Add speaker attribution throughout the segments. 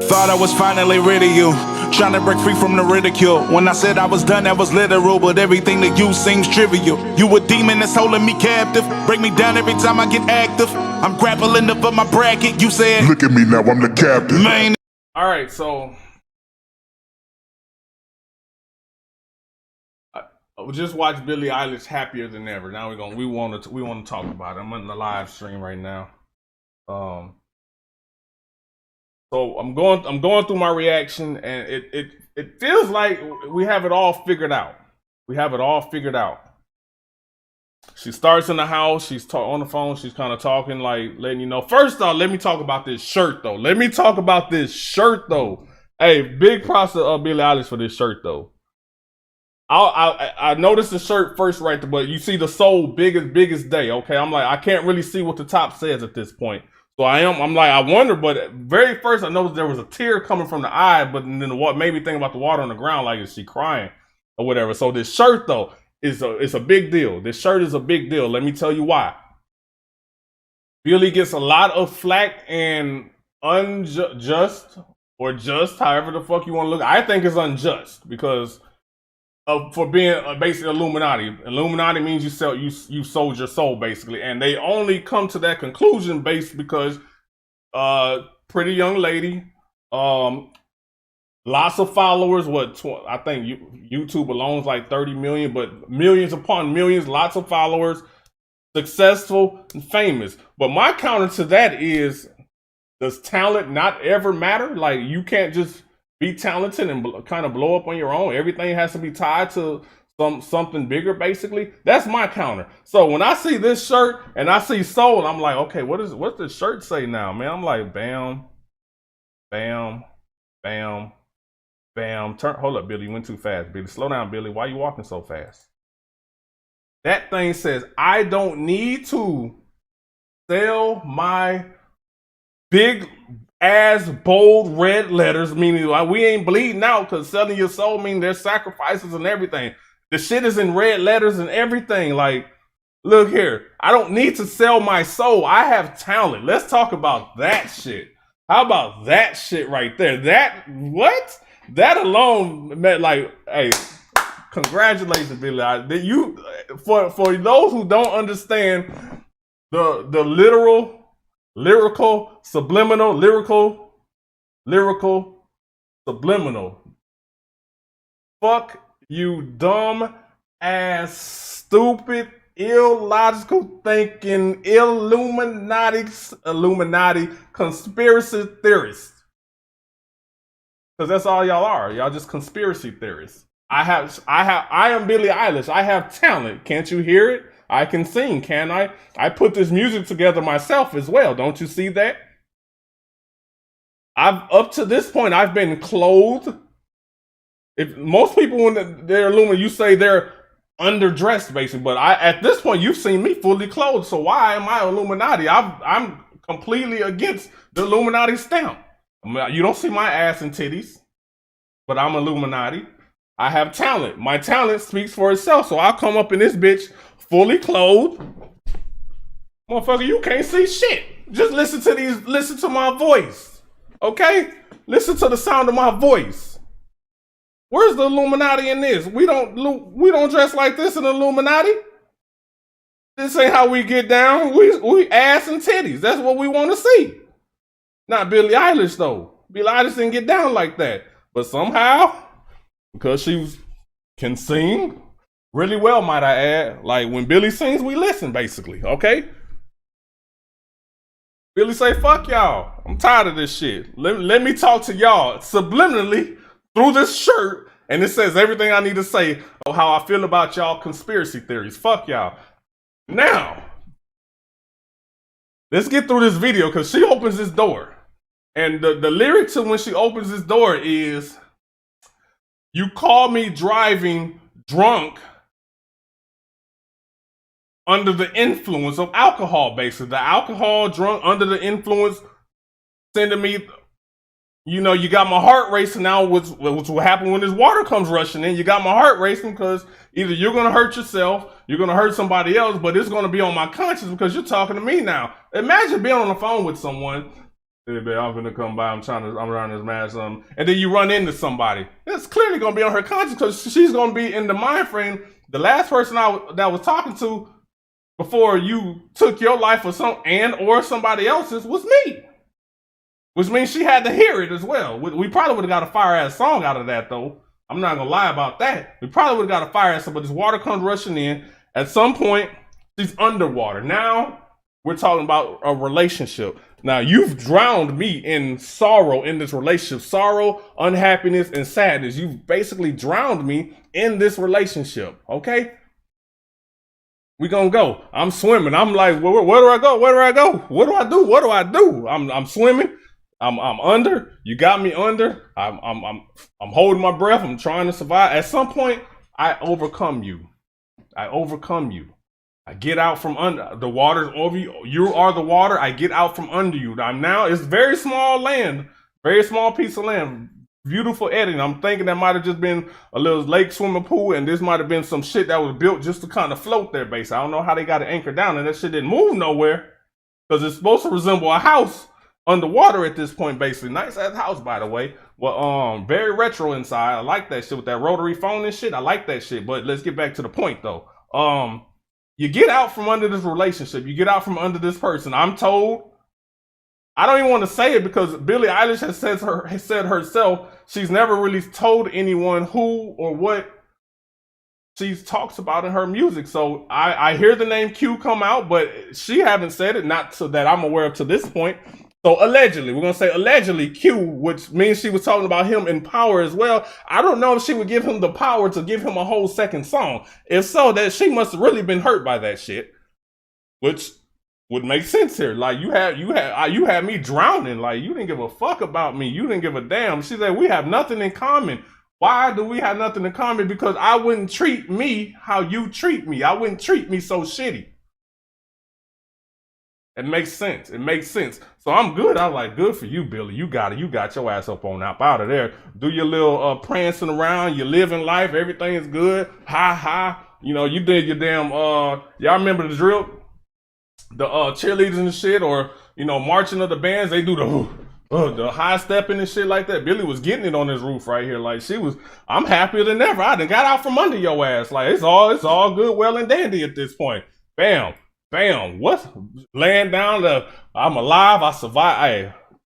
Speaker 1: Thought I was finally rid of you, trying to break free from the ridicule. When I said I was done, that was literal, but everything to you seems trivial. You a demon that's holding me captive, break me down every time I get active. I'm grappling up on my bracket, you said, look at me now, I'm the captain. Man.
Speaker 2: All right, so we just watched Billie Eilish "Happier Than Ever." Now we want to talk about it. I'm in the live stream right now. So I'm going through my reaction, and it feels like we have it all figured out. We have it all figured out. She starts in the house. She's on the phone. She's kind of talking, like letting you know. First off, let me talk about this shirt, though. Hey, big props to Billie Eilish for this shirt, though. I noticed the shirt first right there, but you see the soul biggest day. Okay, I'm like, I can't really see what the top says at this point. So I'm like, I wonder, but very first I noticed there was a tear coming from the eye, but then what made me think about the water on the ground, like, is she crying or whatever? So this shirt, though, it's a big deal. This shirt is a big deal. Let me tell you why. Billie gets a lot of flack and unjust or just, however the fuck you want to look. I think it's unjust because for being basically Illuminati. Illuminati means you sold your soul, basically, and they only come to that conclusion based because pretty young lady, lots of followers. I think YouTube alone is like 30 million, but millions upon millions, lots of followers, successful and famous. But my counter to that is, does talent not ever matter? Like, you can't just be talented and kind of blow up on your own. Everything has to be tied to something bigger, basically. That's my counter. So when I see this shirt and I see soul, I'm like, okay, what's the shirt say now, man? I'm like, bam, bam, bam, bam. Hold up, Billy, you went too fast. Billy, slow down, Billy. Why are you walking so fast? That thing says, I don't need to sell my big as bold red letters, meaning we ain't bleeding out, because selling your soul means there's sacrifices and everything. The shit is in red letters and everything. Like, look here, I don't need to sell my soul. I have talent. Let's talk about that shit. How about that shit right there? That alone meant, like, hey, congratulations, Billie. You, for those who don't understand the lyrical, subliminal. Fuck you, dumb ass, stupid, illogical thinking, Illuminati conspiracy theorists. Because that's all y'all are. Y'all just conspiracy theorists. I am Billie Eilish. I have talent. Can't you hear it? I can sing, can I? I put this music together myself as well. Don't you see that? Up to this point, I've been clothed. If most people, when they're Illuminati, you say they're underdressed, basically. But at this point, you've seen me fully clothed. So why am I Illuminati? I'm completely against the Illuminati stamp. You don't see my ass and titties, but I'm Illuminati. I have talent. My talent speaks for itself. So I'll come up in this bitch fully clothed. Motherfucker, you can't see shit. Just listen to my voice. Okay? Listen to the sound of my voice. Where's the Illuminati in this? We don't dress like this in Illuminati. This ain't how we get down. We ass and titties. That's what we want to see. Not Billie Eilish, though. Billie Eilish didn't get down like that. But somehow, because she can sing really well, might I add. Like, when Billie sings, we listen, basically, okay? Billie say, fuck y'all. I'm tired of this shit. Let me talk to y'all subliminally through this shirt, and it says everything I need to say of how I feel about y'all conspiracy theories. Fuck y'all. Now, let's get through this video, because she opens this door. And the lyric to when she opens this door is, you call me driving drunk under the influence of alcohol, basically. The alcohol, drunk, under the influence, sending me, you got my heart racing now, which will happen when this water comes rushing in. You got my heart racing because either you're going to hurt yourself, you're going to hurt somebody else, but it's going to be on my conscience because you're talking to me now. Imagine being on the phone with someone Hey, babe, I'm gonna come by. I'm running this mad something, and then you run into somebody. It's clearly gonna be on her conscience because she's gonna be in the mind frame. The last person that was talking to before you took your life or somebody else's was me, which means she had to hear it as well. We probably would have got a fire ass song out of that though. I'm not gonna lie about that. We probably would have got a fire ass, but this water comes rushing in. At some point, she's underwater. Now we're talking about a relationship. Now you've drowned me in sorrow in this relationship, sorrow, unhappiness, and sadness. You've basically drowned me in this relationship. Okay, we gonna go. I'm swimming. I'm like, where do I go? Where do I go? What do I do? What do I do? I'm swimming. I'm under. You got me under. I'm holding my breath. I'm trying to survive. At some point, I overcome you. I get out from under the water's over you. You are the water. I get out from under you. Now it's very small land, very small piece of land. Beautiful editing. I'm thinking that might have just been a little lake swimming pool, and this might have been some shit that was built just to kind of float there, base. I don't know how they got it anchored down, and that shit didn't move nowhere because it's supposed to resemble a house underwater at this point, basically. Nice ass house, by the way. Well, very retro inside. I like that shit with that rotary phone and shit. I like that shit. But let's get back to the point though. You get out from under this relationship. You get out from under this person. I'm told. I don't even want to say it because Billie Eilish has said herself she's never really told anyone who or what she talks about in her music. So I hear the name Q come out, but she haven't said it, not so that I'm aware of to this point. So allegedly, we're going to say allegedly Q, which means she was talking about him in power as well. I don't know if she would give him the power to give him a whole second song. If so, that she must have really been hurt by that shit, which would make sense here. Like you had me drowning. Like you didn't give a fuck about me. You didn't give a damn. She said we have nothing in common. Why do we have nothing in common? Because I wouldn't treat me how you treat me. I wouldn't treat me so shitty. It makes sense. It makes sense. So I'm good. I was like, good for you, Billy. You got it. You got your ass up on up out of there. Do your little prancing around. You're living life. Everything's good. Ha ha. You know, you did your damn y'all remember the drill? The cheerleaders and shit, or you know, marching of the bands, they do the high stepping and shit like that. Billy was getting it on this roof right here. Like I'm happier than ever. I done got out from under your ass. Like it's all good, well and dandy at this point. Bam. Bam, what's laying down I'm alive, I survived. Hey,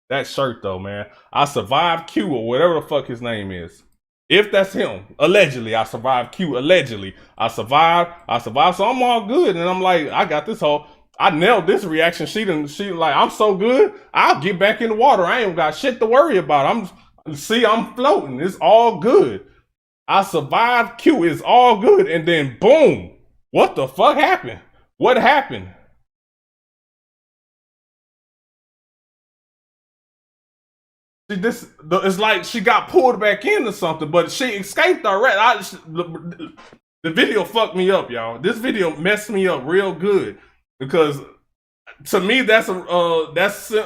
Speaker 2: that shirt though, man. I survived Q or whatever the fuck his name is. If that's him, allegedly, I survived Q, allegedly. I survived, so I'm all good. And I'm like, I got this whole, I nailed this reaction. She like, I'm so good, I'll get back in the water. I ain't got shit to worry about. I'm floating. It's all good. I survived Q, it's all good. And then boom, what the fuck happened? What happened? It's like she got pulled back into something, but she escaped already. The video fucked me up, y'all. This video messed me up real good because to me that's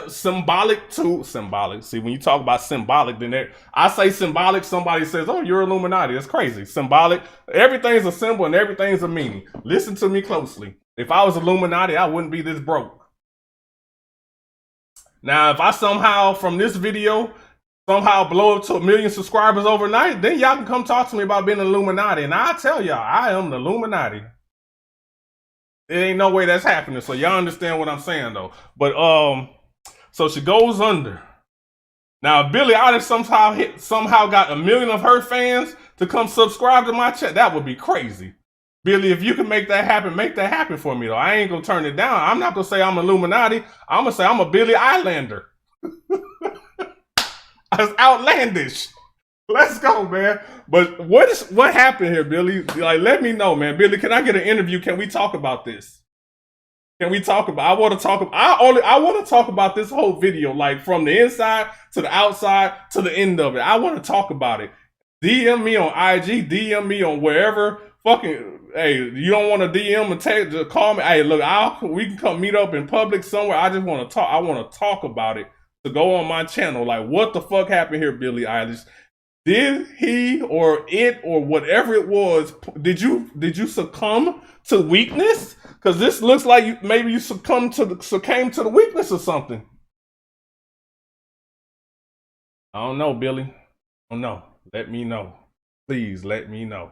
Speaker 2: symbolic. See, when you talk about symbolic, then I say symbolic. Somebody says, "Oh, you're Illuminati." That's crazy. Symbolic. Everything's a symbol and everything's a meaning. Listen to me closely. If I was Illuminati, I wouldn't be this broke. Now, if I somehow, from this video, somehow blow up to 1 million subscribers overnight, then y'all can come talk to me about being an Illuminati. And I'll tell y'all, I am the Illuminati. There ain't no way that's happening. So y'all understand what I'm saying, though. But, so she goes under. Now, if Billie Eilish somehow got 1 million of her fans to come subscribe to my channel, that would be crazy. Billy, if you can make that happen for me, though. I ain't gonna turn it down. I'm not gonna say I'm Illuminati. I'm gonna say I'm a Billie Islander. That's outlandish. Let's go, man. But what happened here, Billy? Like, let me know, man. Billy, can I get an interview? Can we talk about this? Can we talk about? I want to talk about this whole video, like from the inside to the outside to the end of it. I want to talk about it. DM me on IG. DM me on wherever. Fucking, hey, you don't want to DM and text, just call me. Hey, look, we can come meet up in public somewhere. I just want to talk. I want to talk about it to go on my channel. Like, what the fuck happened here, Billie Eilish? Did he or it or whatever it was? Did you succumb to weakness? Because this looks like maybe you succumbed to the weakness or something. I don't know, Billy. I don't know. Let me know. Please let me know.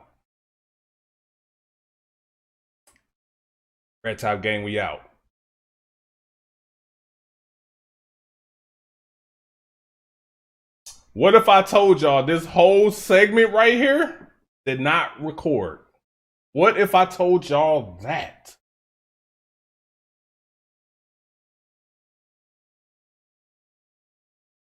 Speaker 2: RedTop gang, we out. What if I told y'all this whole segment right here did not record? What if I told y'all that?